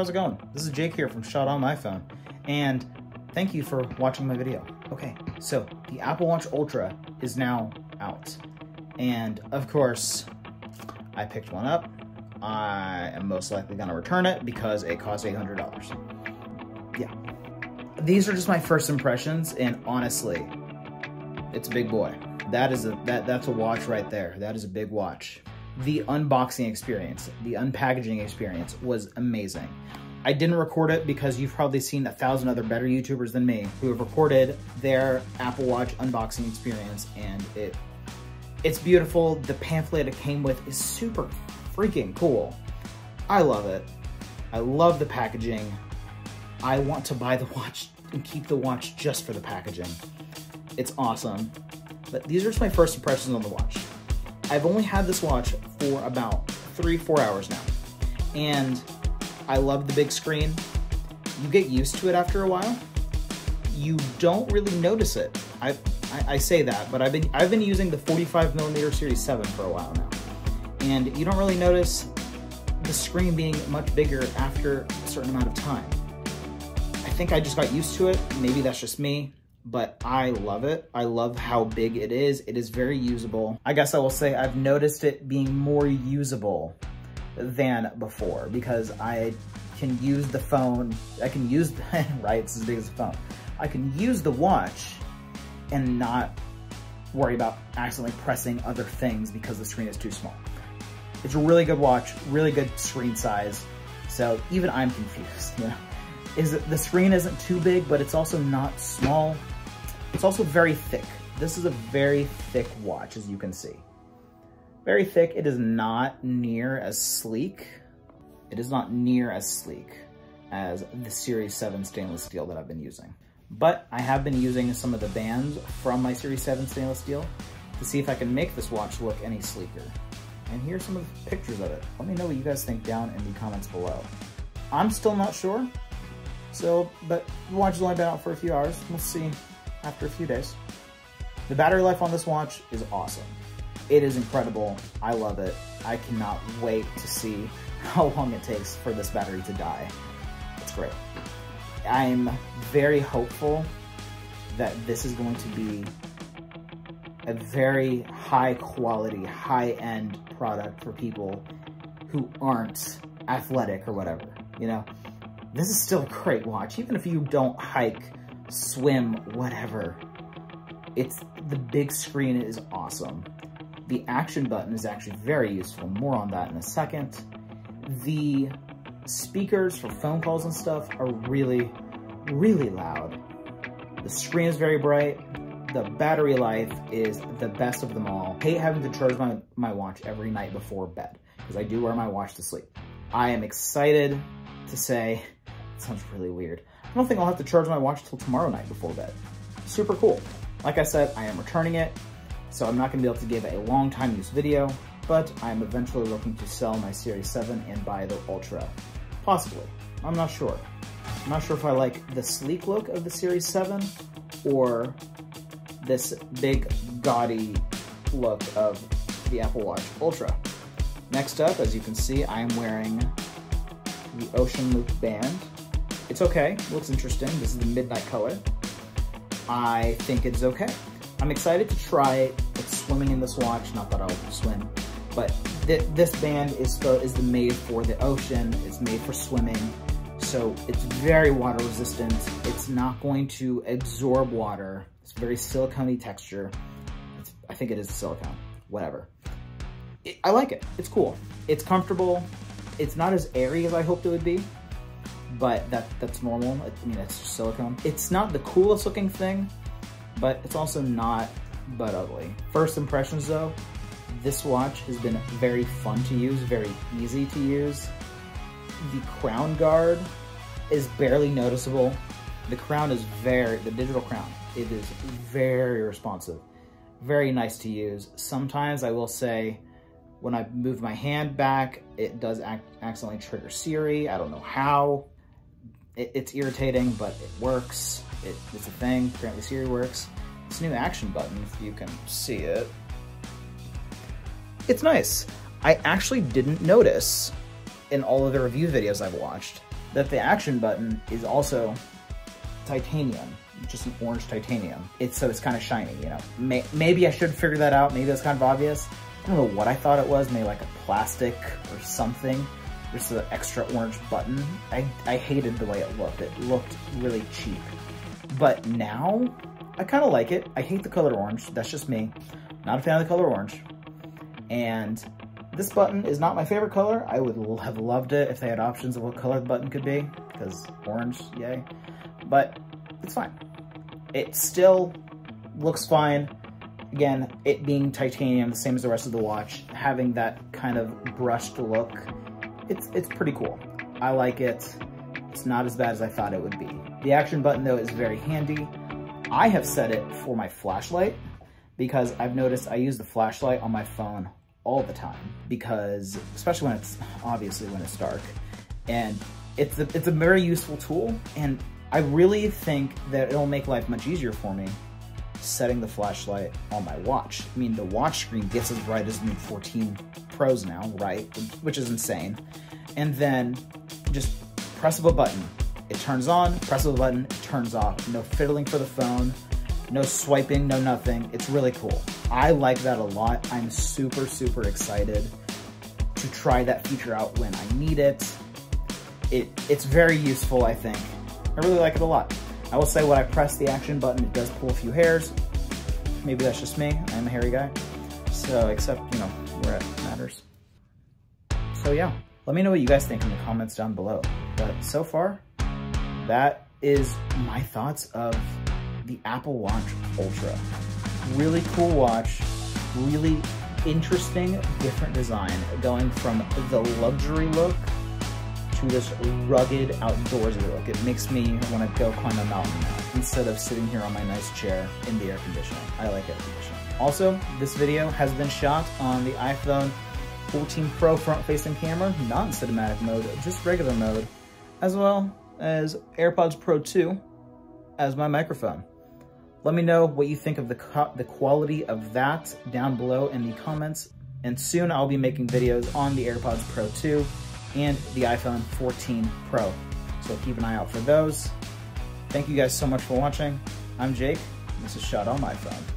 how's it going? This is Jake here from Shot On My Phone, and thank you for watching my video. Okay, so the Apple Watch Ultra is now out, and of course, I picked one up. I am most likely gonna return it because it costs $800. Yeah, these are just my first impressions, and honestly, it's a big boy. That's a watch right there. That is a big watch. The unboxing experience, the unpackaging experience was amazing. I didn't record it because you've probably seen 1,000 other better YouTubers than me who have recorded their Apple Watch unboxing experience, and it's beautiful. The pamphlet it came with is super freaking cool. I love it. I love the packaging. I want to buy the watch and keep the watch just for the packaging. It's awesome. But these are just my first impressions on the watch. I've only had this watch for about 3-4 hours now, and I love the big screen. You get used to it after a while. You don't really notice it. I say that, but I've been using the 45mm Series 7 for a while now, and you don't really notice the screen being much bigger after a certain amount of time. I think I just got used to it. Maybe that's just me, but I love it. I love how big it is. It is very usable. I guess I will say I've noticed it being more usable than before because I can use the phone. I can use, right, it's as big as the phone. I can use the watch and not worry about accidentally pressing other things because the screen is too small. It's a really good watch, really good screen size. So even I'm confused, you know? The screen isn't too big, but it's also not small. It's also very thick. This is a very thick watch, as you can see. Very thick. It is not near as sleek. It is not near as sleek as the Series 7 stainless steel that I've been using. But I have been using some of the bands from my Series 7 stainless steel to see if I can make this watch look any sleeker. And here's some of the pictures of it. Let me know what you guys think down in the comments below. I'm still not sure. So, but the watch has only been out for a few hours. We'll see after a few days. The battery life on this watch is awesome. It is incredible. I love it. I cannot wait to see how long it takes for this battery to die. It's great. I'm very hopeful that this is going to be a very high quality, high-end product for people who aren't athletic or whatever, you know? This is still a great watch, even if you don't hike, swim, whatever. The big screen is awesome. The action button is actually very useful. More on that in a second. The speakers for phone calls and stuff are really, really loud. The screen is very bright. The battery life is the best of them all. I hate having to charge my watch every night before bed because I do wear my watch to sleep. I am excited to say, it sounds really weird, I don't think I'll have to charge my watch till tomorrow night before bed. Super cool. Like I said, I am returning it, so I'm not gonna be able to give a long time use video, but I'm eventually looking to sell my Series 7 and buy the Ultra. Possibly. I'm not sure. I'm not sure if I like the sleek look of the Series 7 or this big gaudy look of the Apple Watch Ultra. Next up, as you can see, I am wearing the Ocean Loop band. It's okay, it looks interesting. This is the midnight color. I think it's okay. I'm excited to try swimming in this watch, not that I'll swim, but this band is made for the ocean, it's made for swimming, so it's very water resistant. It's not going to absorb water. It's very silicone-y texture. I think it is silicone, whatever. I like it, it's cool. It's comfortable. It's not as airy as I hoped it would be, but that's normal. I mean, it's just silicone. It's not the coolest looking thing, but it's also not butt ugly. First impressions though, this watch has been very fun to use, very easy to use. The crown guard is barely noticeable. The crown is the digital crown, it is very responsive, very nice to use. Sometimes I will say, when I move my hand back, it does accidentally trigger Siri. I don't know how. It's irritating, but it works. It's a thing. Apparently Siri works. This new action button, if you can see it, it's nice. I actually didn't notice in all of the review videos I've watched that the action button is also titanium, just an orange titanium. So it's kind of shiny, you know. Maybe I should figure that out. Maybe that's kind of obvious. I don't know what I thought it was, maybe like a plastic or something. Just an extra orange button. I hated the way it looked. It looked really cheap. But now, I kind of like it. I hate the color orange. That's just me. Not a fan of the color orange. And this button is not my favorite color. I would have loved it if they had options of what color the button could be, because orange, yay. But it's fine. It still looks fine. Again, it being titanium, the same as the rest of the watch, having that kind of brushed look, it's pretty cool. I like it. It's not as bad as I thought it would be. The action button, though, is very handy. I have set it for my flashlight because I've noticed I use the flashlight on my phone all the time, because especially when it's, obviously when it's dark, and it's a very useful tool, and I really think that it'll make life much easier for me setting the flashlight on my watch. I mean, the watch screen gets as bright as new 14 Pros now, right? Which is insane. And then just press of a button, it turns on, press of a button, it turns off. No fiddling for the phone, no swiping, no nothing. It's really cool. I like that a lot. I'm super, super excited to try that feature out when I need it. It's very useful, I think. I really like it a lot. I will say when I press the action button, it does pull a few hairs. Maybe that's just me. I'm a hairy guy. So, except, you know, where it matters. So yeah, let me know what you guys think in the comments down below. But so far, that is my thoughts of the Apple Watch Ultra. Really cool watch, really interesting, different design, going from the luxury look to this rugged outdoorsy look. It makes me want to go climb a mountain now, instead of sitting here on my nice chair in the air conditioning. I like air conditioning. Also, this video has been shot on the iPhone 14 Pro front-facing camera, not in cinematic mode, just regular mode, as well as AirPods Pro 2 as my microphone. Let me know what you think of the quality of that down below in the comments, and soon I'll be making videos on the AirPods Pro 2 and the iPhone 14 Pro. So keep an eye out for those. Thank you guys so much for watching. I'm Jake, and this is Shot on My Phone.